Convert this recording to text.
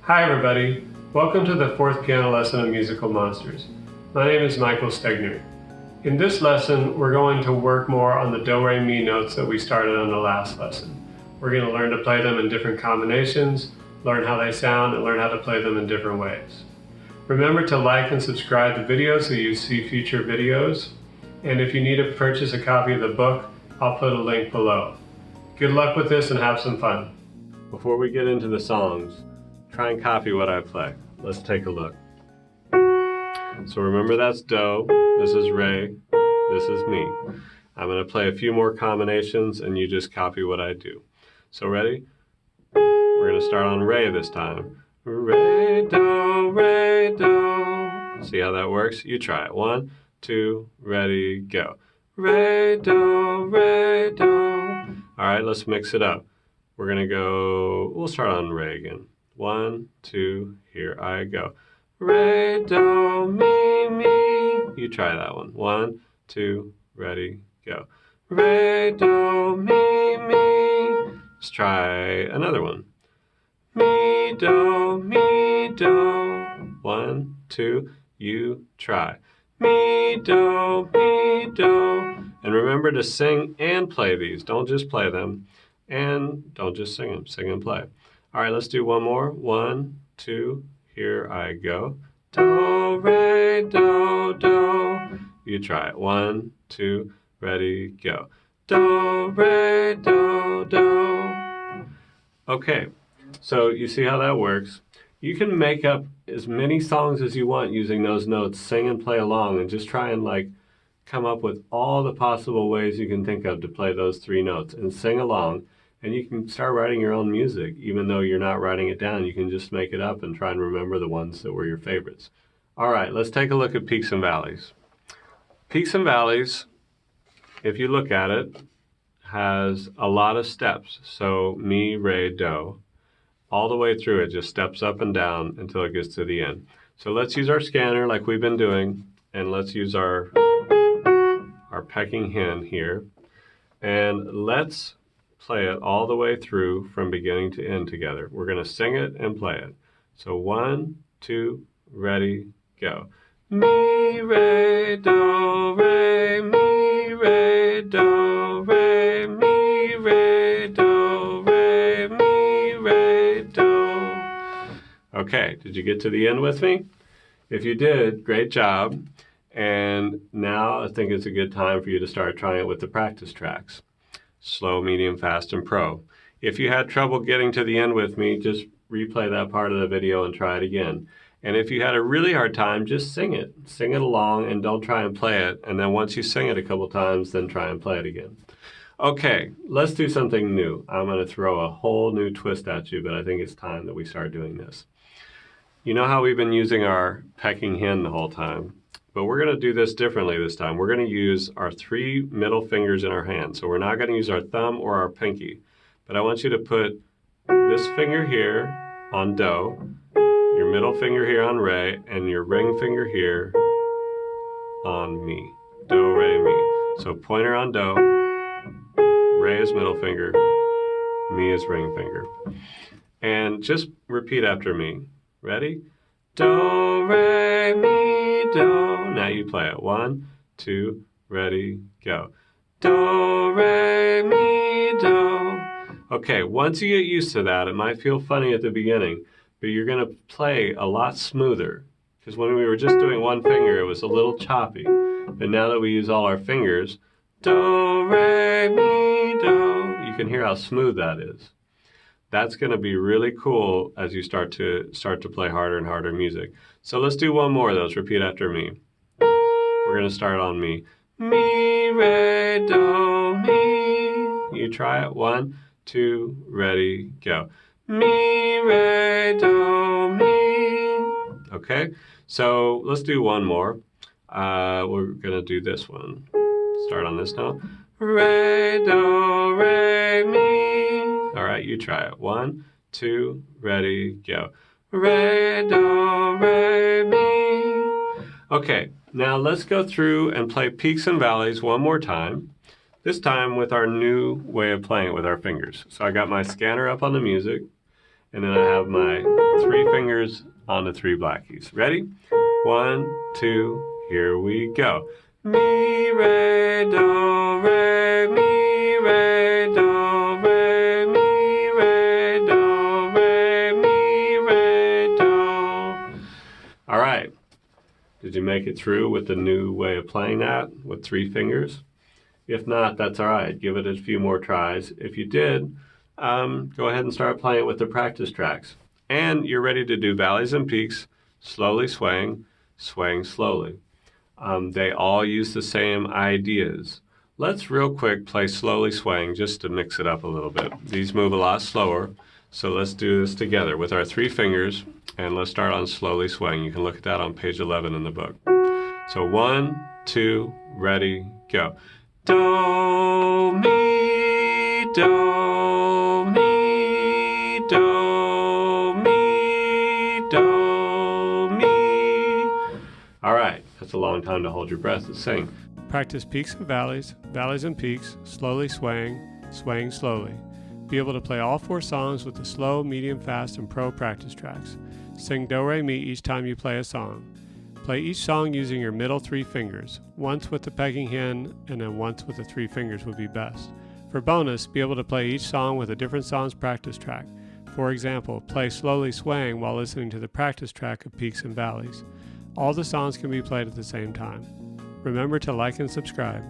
Hi everybody, welcome to the fourth piano lesson of Musical Monsters. My name is Michael Stegner. In this lesson, we're going to work more on the do, re, mi notes that we started on the last lesson. We're going to learn to play them in different combinations, learn how they sound, and learn how to play them in different ways. Remember to like and subscribe the video so you see future videos. And if you need to purchase a copy of the book, I'll put a link below. Good luck with this and have some fun. Before we get into the songs, try and copy what I play. Let's take a look. So remember that's do, this is re, this is mi. I'm going to play a few more combinations and you just copy what I do. So ready? We're going to start on re this time. Re, do. See how that works? You try it. 1, 2, ready, go. Re, do, re, do. All right, let's mix it up. We're going to go, we'll start on re again. 1, 2, here I go. Re, do, mi, mi. You try that one. 1, 2, ready, go. Re, do, mi, mi. Let's try another one. Mi, do, mi, do. 1, 2, you try. Mi, do, mi, do. And remember to sing and play these. Don't just play them. And don't just sing them. Sing and play. All right, let's do one more. 1, 2, here I go. Do, re, do, do. You try it. 1, 2, ready, go. Do, re, do, do. Okay, so you see how that works. You can make up as many songs as you want using those notes, sing and play along, and just try and come up with all the possible ways you can think of to play those 3 notes and sing along. And you can start writing your own music. Even though you're not writing it down, you can just make it up and try and remember the ones that were your favorites. All right, let's take a look at peaks and valleys. Peaks and valleys, if you look at it, has a lot of steps. So mi, re, do. All the way through it just steps up and down until it gets to the end. So let's use our scanner like we've been doing, and let's use our pecking hen here. And let's play it all the way through from beginning to end together. We're going to sing it and play it. So 1, 2, ready, go. Mi, re, do, re, mi, re, do, re, mi, re, do, re, mi, re, do. Okay, did you get to the end with me? If you did, great job. And now I think it's a good time for you to start trying it with the practice tracks. Slow, medium, fast, and pro. If you had trouble getting to the end with me, just replay that part of the video and try it again. And if you had a really hard time, just sing it. Sing it along and don't try and play it. And then once you sing it a couple times, then try and play it again. Okay, let's do something new. I'm going to throw a whole new twist at you, but I think it's time that we start doing this. You know how we've been using our pecking hen the whole time? But we're going to do this differently this time. We're going to use our 3 middle fingers in our hand. So we're not going to use our thumb or our pinky. But I want you to put this finger here on do, your middle finger here on re, and your ring finger here on mi. Do, re, mi. So pointer on do, re is middle finger, mi is ring finger. And just repeat after me. Ready? Do, re, mi, do. Now you play it. 1, 2, ready, go. Do, re, mi, do. Okay, once you get used to that, it might feel funny at the beginning, but you're going to play a lot smoother. Because when we were just doing one finger, it was a little choppy. But now that we use all our fingers, do, re, mi, do, you can hear how smooth that is. That's going to be really cool as you start to play harder and harder music. So let's do one more of those. Repeat after me. We're going to start on mi. Mi, re, do, mi. You try it. 1, 2, ready, go. Mi, re, do, mi. Okay, so let's do one more. We're going to do this one. Start on this note. Re, do, re, mi. All right, you try it. 1, 2, ready, go. Re, do, re, mi. Okay, now let's go through and play peaks and valleys one more time. This time with our new way of playing it with our fingers. So I got my scanner up on the music, and then I have my 3 fingers on the 3 black keys. Ready? 1, 2, here we go. Mi, re, do, re, mi, re, do, re, mi, re, do, re, mi, re, do. All right. Did you make it through with the new way of playing that with 3 fingers? If not, that's all right. Give it a few more tries. If you did, go ahead and start playing with the practice tracks. And you're ready to do valleys and peaks, slowly swaying, swaying slowly. They all use the same ideas. Let's real quick play slowly swaying just to mix it up a little bit. These move a lot slower, so let's do this together with our 3 fingers, and let's start on slowly swaying. You can look at that on page 11 in the book. So 1, 2, ready, go. Do, mi, do, mi, do, mi, do, mi. All right, that's a long time to hold your breath to sing. Practice peaks and valleys, valleys and peaks, slowly swaying, swaying slowly. Be able to play all 4 songs with the slow, medium, fast, and pro practice tracks. Sing do, re, mi each time you play a song. Play each song using your middle 3 fingers. Once with the pegging hand and then once with the 3 fingers would be best. For bonus, be able to play each song with a different song's practice track. For example, play slowly swaying while listening to the practice track of peaks and valleys. All the songs can be played at the same time. Remember to like and subscribe.